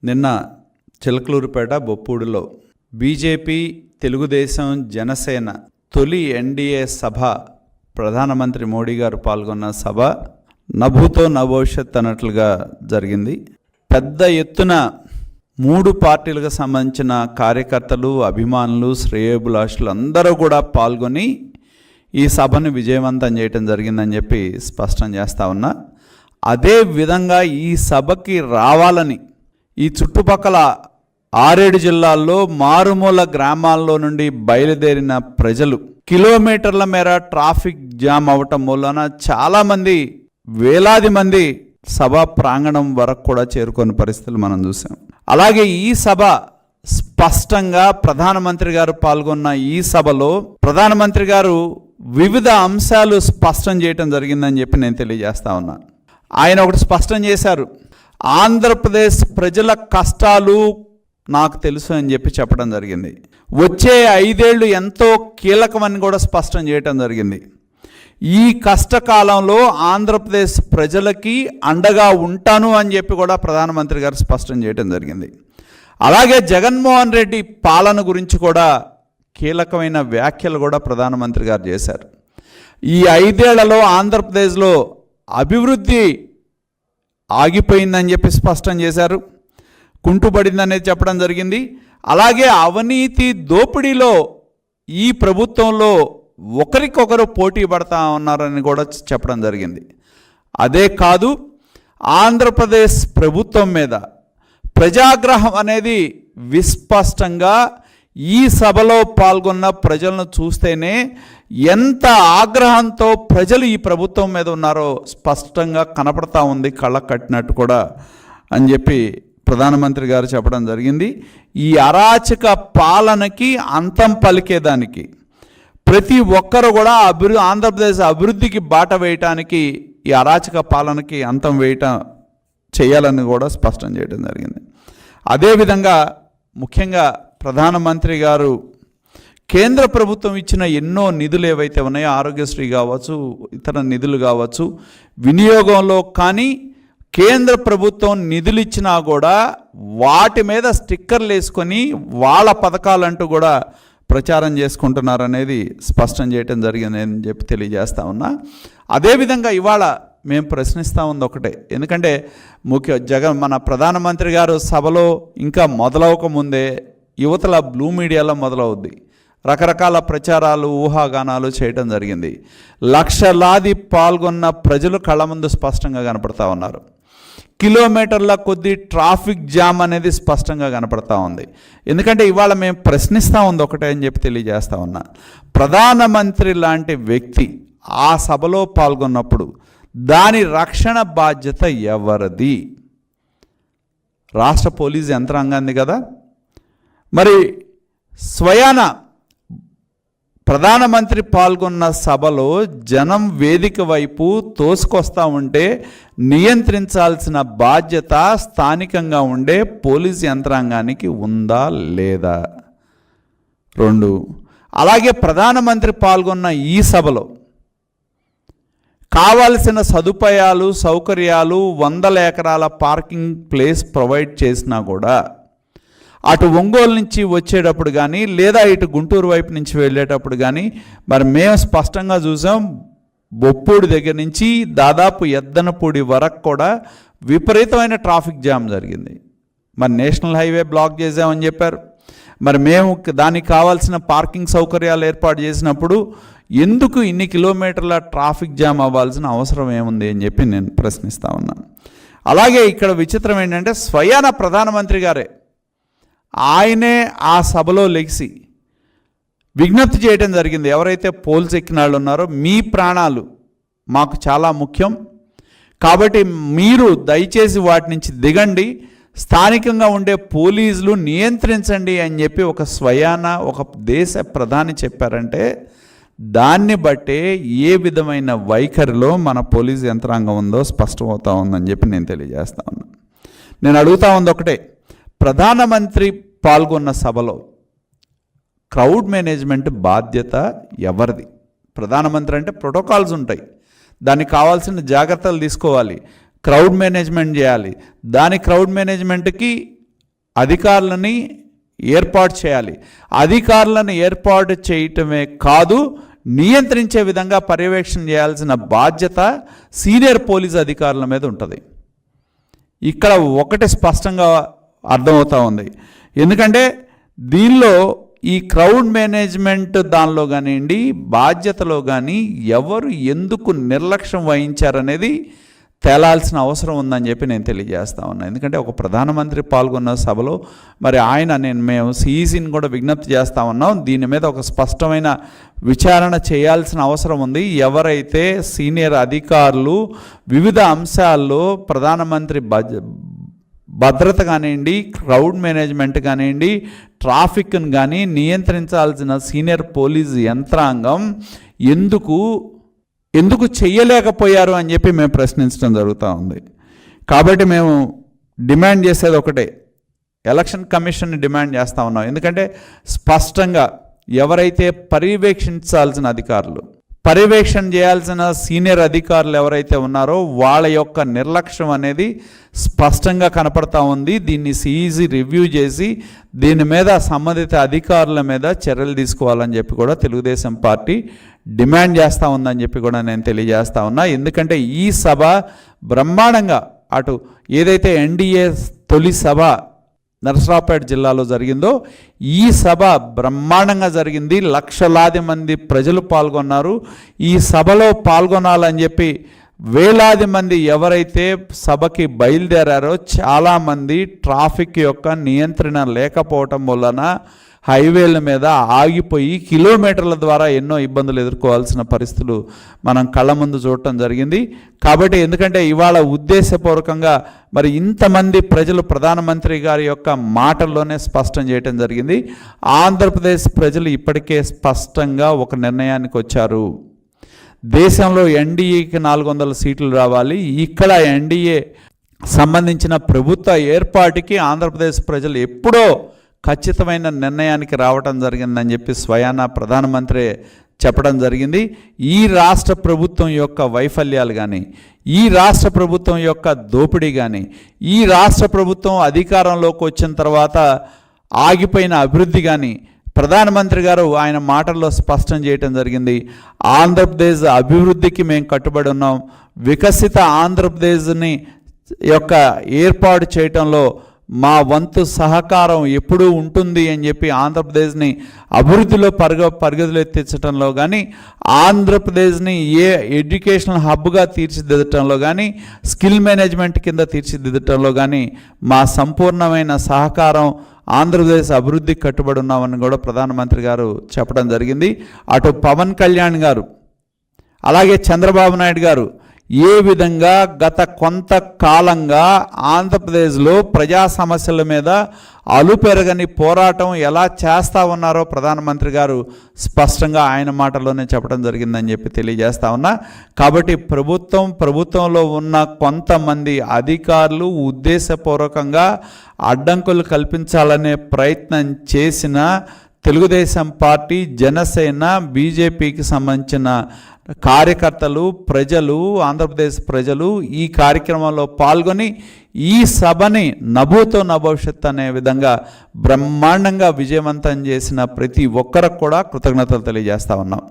నిన్న చిలకలూరుపేట బొప్పూడిలో బీజేపీ, తెలుగుదేశం, జనసేన తొలి ఎన్డీఏ సభ, ప్రధానమంత్రి మోడీ గారు పాల్గొన్న సభ నభూతో నభవిష్యత్ అన్నట్లుగా జరిగింది. పెద్ద ఎత్తున 3 పార్టీలకు సంబంధించిన కార్యకర్తలు, అభిమానులు, శ్రేయోభిలాషులు అందరూ కూడా పాల్గొని ఈ సభను విజయవంతం చేయటం జరిగిందని చెప్పి స్పష్టం చేస్తా ఉన్నా. అదే విధంగా ఈ సభకి రావాలని ఈ చుట్టుపక్కల 6-7 జిల్లాల్లో మారుమూల గ్రామాల్లో నుండి బయలుదేరిన ప్రజలు కిలోమీటర్ల మేర ట్రాఫిక్ జామ్ అవటం వలన చాలామంది, వేలాది మంది సభ ప్రాంగణం వరకు కూడా చేరుకునే పరిస్థితులు మనం చూసాం. అలాగే ఈ సభ స్పష్టంగా ప్రధానమంత్రి గారు పాల్గొన్న ఈ సభలో ప్రధానమంత్రి గారు వివిధ అంశాలు స్పష్టం చేయటం జరిగిందని చెప్పి నేను తెలియజేస్తా ఉన్నా. ఆయన ఒకటి స్పష్టం చేశారు, ఆంధ్రప్రదేశ్ ప్రజల కష్టాలు నాకు తెలుసు అని చెప్పి చెప్పడం జరిగింది. వచ్చే 5 ఏళ్ళు ఎంతో కీలకమని కూడా స్పష్టం చేయటం జరిగింది. ఈ కష్టకాలంలో ఆంధ్రప్రదేశ్ ప్రజలకి అండగా ఉంటాను అని చెప్పి కూడా ప్రధానమంత్రి గారు స్పష్టం చేయటం జరిగింది. అలాగే జగన్మోహన్ రెడ్డి పాలన గురించి కూడా కీలకమైన వ్యాఖ్యలు కూడా ప్రధానమంత్రి గారు చేశారు. ఈ 5 ఏళ్లలో ఆంధ్రప్రదేశ్లో అభివృద్ధి ఆగిపోయిందని చెప్పి స్పష్టం చేశారు, కుంటుపడిందనేది చెప్పడం జరిగింది. అలాగే అవినీతి దోపిడీలో ఈ ప్రభుత్వంలో ఒకరికొకరు పోటీ పడతా ఉన్నారని కూడా చెప్పడం జరిగింది. అదే కాదు, ఆంధ్రప్రదేశ్ ప్రభుత్వం మీద ప్రజాగ్రహం అనేది విస్పష్టంగా ఈ సభలో పాల్గొన్న ప్రజలను చూస్తేనే ఎంత ఆగ్రహంతో ప్రజలు ఈ ప్రభుత్వం మీద ఉన్నారో స్పష్టంగా కనపడతా ఉంది, కళ్ళకు కట్టినట్టు కూడా అని చెప్పి ప్రధానమంత్రి గారు చెప్పడం జరిగింది. ఈ అరాచక పాలనకి అంతం పలికేదానికి ప్రతి ఒక్కరు కూడా ఆంధ్రప్రదేశ్ అభివృద్ధికి బాట వేయటానికి, ఈ అరాచక పాలనకి అంతం చేయాలని కూడా స్పష్టం చేయడం జరిగింది. అదేవిధంగా ముఖ్యంగా ప్రధానమంత్రి గారు కేంద్ర ప్రభుత్వం ఇచ్చిన ఎన్నో నిధులు ఏవైతే ఉన్నాయో, ఆరోగ్యశ్రీ కావచ్చు, ఇతర నిధులు కావచ్చు, వినియోగంలో కానీ కేంద్ర ప్రభుత్వం నిధులు ఇచ్చినా కూడా వాటి మీద స్టిక్కర్లు వేసుకొని వాళ్ళ పథకాలంటూ కూడా ప్రచారం చేసుకుంటున్నారనేది స్పష్టం చేయటం జరిగిందని చెప్పి తెలియజేస్తా ఉన్నా. అదేవిధంగా ఇవాళ మేము ప్రశ్నిస్తూ ఉంది ఒకటే, ఎందుకంటే మన ప్రధానమంత్రి గారు సభలో ఇంకా మొదలవకముందే యువతల బ్లూ మీడియాలో మొదలవుద్ది, రకరకాల ప్రచారాలు, ఊహాగానాలు చేయటం జరిగింది. లక్షలాది పాల్గొన్న ప్రజలు కళ్ళ ముందు స్పష్టంగా కనపడతా ఉన్నారు. కిలోమీటర్ల కొద్దీ ట్రాఫిక్ జామ్ అనేది స్పష్టంగా కనపడతా ఉంది. ఎందుకంటే ఇవాళ మేము ప్రశ్నిస్తూ ఉంది ఒకటే అని చెప్పి తెలియజేస్తా ఉన్నా, ప్రధానమంత్రి లాంటి వ్యక్తి ఆ సభలో పాల్గొన్నప్పుడు దాని రక్షణ బాధ్యత ఎవరిది? రాష్ట్ర పోలీసు యంత్రాంగాన్ని కదా. మరి స్వయాన ప్రధానమంత్రి పాల్గొన్న సభలో జనం వేదిక వైపు తోసుకొస్తా ఉంటే నియంత్రించాల్సిన బాధ్యత స్థానికంగా ఉండే పోలీసు యంత్రాంగానికి ఉందా లేదా? 2, అలాగే ప్రధానమంత్రి పాల్గొన్న ఈ సభలో కావాల్సిన సదుపాయాలు, సౌకర్యాలు, 100 ఎకరాల పార్కింగ్ ప్లేస్ ప్రొవైడ్ చేసినా కూడా అటు ఒంగోలు నుంచి వచ్చేటప్పుడు కానీ లేదా ఇటు గుంటూరు వైపు నుంచి వెళ్ళేటప్పుడు కానీ మరి మేము స్పష్టంగా చూసాం, బొప్పూడి దగ్గర నుంచి దాదాపు ఎద్దనపూడి వరకు కూడా విపరీతమైన ట్రాఫిక్ జామ్ జరిగింది. మరి నేషనల్ హైవే బ్లాక్ చేసామని చెప్పారు. మరి మేము దానికి కావాల్సిన పార్కింగ్ సౌకర్యాలు ఏర్పాటు చేసినప్పుడు ఎందుకు ఇన్ని కిలోమీటర్ల ట్రాఫిక్ జామ్ అవ్వాల్సిన అవసరం ఏముంది అని చెప్పి నేను ప్రశ్నిస్తూ ఉన్నాను. అలాగే ఇక్కడ విచిత్రం ఏంటంటే స్వయాన ప్రధానమంత్రి గారే ఆయనే ఆ సభలో లెగిసి విజ్ఞప్తి చేయడం జరిగింది, ఎవరైతే పోల్స్ ఎక్కిన వాళ్ళు ఉన్నారో మీ ప్రాణాలు మాకు చాలా ముఖ్యం, కాబట్టి మీరు దయచేసి వాటి నుంచి దిగండి, స్థానికంగా ఉండే పోలీసులు నియంత్రించండి అని చెప్పి ఒక దేశ ప్రధాని చెప్పారంటే దాన్ని బట్టే ఏ విధమైన వైఖరిలో మన పోలీసు యంత్రాంగం ఉందో స్పష్టమవుతా ఉందని చెప్పి నేను తెలియజేస్తా ఉన్నాను. నేను అడుగుతా ఉంది ఒకటే, ప్రధానమంత్రి పాల్గొన్న సభలో క్రౌడ్ మేనేజ్మెంట్ బాధ్యత ఎవరిది? ప్రధానమంత్రి అంటే ప్రోటోకాల్స్ ఉంటాయి, దానికి కావాల్సిన జాగ్రత్తలు తీసుకోవాలి, క్రౌడ్ మేనేజ్మెంట్ చేయాలి. దాని క్రౌడ్ మేనేజ్మెంట్కి అధికారులని ఏర్పాటు చేయాలి. అధికారులను ఏర్పాటు చేయటమే కాదు, నియంత్రించే విధంగా పర్యవేక్షణ చేయాల్సిన బాధ్యత సీనియర్ పోలీస్ అధికారుల మీద ఉంటుంది. ఇక్కడ ఒకటి స్పష్టంగా అర్థమవుతూ ఉంది. ఎందుకంటే దీనిలో ఈ క్రౌడ్ మేనేజ్మెంట్ దానిలో కానివ్వండి, బాధ్యతలో కానీ ఎవరు ఎందుకు నిర్లక్ష్యం వహించారనేది తేలాల్సిన అవసరం ఉందని చెప్పి నేను తెలియజేస్తా ఉన్నాను. ఎందుకంటే ఒక ప్రధానమంత్రి పాల్గొన్న సభలో మరి మేము సిఈసిని కూడా విజ్ఞప్తి చేస్తూ ఉన్నాం, దీని మీద ఒక స్పష్టమైన విచారణ చేయాల్సిన అవసరం ఉంది. ఎవరైతే సీనియర్ అధికారులు వివిధ అంశాల్లో ప్రధానమంత్రి భద్రత కానివ్వండి, క్రౌడ్ మేనేజ్మెంట్ కానివ్వండి, ట్రాఫిక్ను కానీ నియంత్రించాల్సిన సీనియర్ పోలీస్ యంత్రాంగం ఎందుకు చెయ్యలేకపోయారు అని చెప్పి మేము ప్రశ్నించడం జరుగుతూ ఉంది. కాబట్టి మేము డిమాండ్ చేసేది ఒకటే, ఎలక్షన్ కమిషన్ని డిమాండ్ చేస్తూ ఉన్నాం. ఎందుకంటే స్పష్టంగా ఎవరైతే పర్యవేక్షించాల్సిన అధికారులు, పర్యవేక్షణ చేయాల్సిన సీనియర్ అధికారులు ఎవరైతే ఉన్నారో వాళ్ళ యొక్క నిర్లక్ష్యం అనేది స్పష్టంగా కనపడతా ఉంది. దీన్ని సిఈసి రివ్యూ చేసి దీని మీద సంబంధిత అధికారుల మీద చర్యలు తీసుకోవాలని చెప్పి కూడా తెలుగుదేశం పార్టీ డిమాండ్ చేస్తూ ఉందని చెప్పి కూడా నేను తెలియజేస్తా ఉన్నా. ఎందుకంటే ఈ సభ బ్రహ్మాండంగా, అటు ఏదైతే ఎన్డీఏ తొలి సభ నరసరావుపేట జిల్లాలో జరిగిందో ఈ సభ బ్రహ్మాండంగా జరిగింది. లక్షలాది మంది ప్రజలు పాల్గొన్నారు. ఈ సభలో పాల్గొనాలని చెప్పి వేలాది మంది ఎవరైతే సభకి బయలుదేరారో చాలామంది ట్రాఫిక్ యొక్క నియంత్రణ లేకపోవటం వలన హైవేల మీద ఆగిపోయి కిలోమీటర్ల ద్వారా ఎన్నో ఇబ్బందులు ఎదుర్కోవాల్సిన పరిస్థితులు మనం కళ్ళ ముందు చూడటం జరిగింది. కాబట్టి ఎందుకంటే ఇవాళ ఉద్దేశపూర్వకంగా మరి ఇంతమంది ప్రజలు ప్రధానమంత్రి గారి యొక్క మాటల్లోనే స్పష్టం చేయటం జరిగింది. ఆంధ్రప్రదేశ్ ప్రజలు ఇప్పటికే స్పష్టంగా ఒక నిర్ణయానికి వచ్చారు. దేశంలో ఎన్డీఏకి 400 సీట్లు రావాలి. ఇక్కడ ఎన్డీఏ సంబంధించిన ప్రభుత్వ ఏర్పాటుకి ఆంధ్రప్రదేశ్ ప్రజలు ఎప్పుడో ఖచ్చితమైన నిర్ణయానికి రావటం జరిగిందని చెప్పి స్వయాన ప్రధానమంత్రి చెప్పడం జరిగింది. ఈ రాష్ట్ర ప్రభుత్వం యొక్క వైఫల్యాలు కానీ, ఈ రాష్ట్ర ప్రభుత్వం యొక్క దోపిడీ కానీ, ఈ రాష్ట్ర ప్రభుత్వం అధికారంలోకి వచ్చిన తర్వాత ఆగిపోయిన అభివృద్ధి కానీ ప్రధానమంత్రి గారు ఆయన మాటల్లో స్పష్టం చేయటం జరిగింది. ఆంధ్రప్రదేశ్ అభివృద్ధికి మేము కట్టుబడి ఉన్నాం. వికసిత ఆంధ్రప్రదేశ్ని యొక్క ఏర్పాటు చేయటంలో మా వంతు సహకారం ఎప్పుడూ ఉంటుంది అని చెప్పి ఆంధ్రప్రదేశ్ని అభివృద్ధిలో పరిగెత్తించడంలో కానీ, ఆంధ్రప్రదేశ్ని ఎడ్యుకేషనల్ హబ్గా తీర్చిదిద్దటంలో కానీ, స్కిల్ మేనేజ్మెంట్ కింద తీర్చిదిద్దటంలో కానీ మా సంపూర్ణమైన సహకారం, ఆంధ్రప్రదేశ్ అభివృద్ధికి కట్టుబడి ఉన్నామని కూడా ప్రధానమంత్రి గారు చెప్పడం జరిగింది. అటు పవన్ కళ్యాణ్ గారు అలాగే చంద్రబాబు నాయుడు గారు ఏ విధంగా గత కొంతకాలంగా ఆంధ్రప్రదేశ్లో ప్రజా సమస్యల మీద అలుపెరగని పోరాటం ఎలా చేస్తూ ఉన్నారో ప్రధానమంత్రి గారు స్పష్టంగా ఆయన మాటల్లోనే చెప్పడం జరిగిందని చెప్పి తెలియజేస్తా ఉన్నా. కాబట్టి ప్రభుత్వంలో ఉన్న కొంతమంది అధికారులు ఉద్దేశపూర్వకంగా అడ్డంకులు కల్పించాలనే ప్రయత్నం చేసిన తెలుగుదేశం పార్టీ, జనసేన, బీజేపీకి సంబంధించిన కార్యకర్తలు, ప్రజలు, ఆంధ్రప్రదేశ్ ప్రజలు ఈ కార్యక్రమంలో పాల్గొని ఈ సభని నభూతో నభవిష్యత్ అనే విధంగా బ్రహ్మాండంగా విజయవంతం చేసిన ప్రతి ఒక్కరికి కూడా కృతజ్ఞతలు తెలియజేస్తా ఉన్నాం.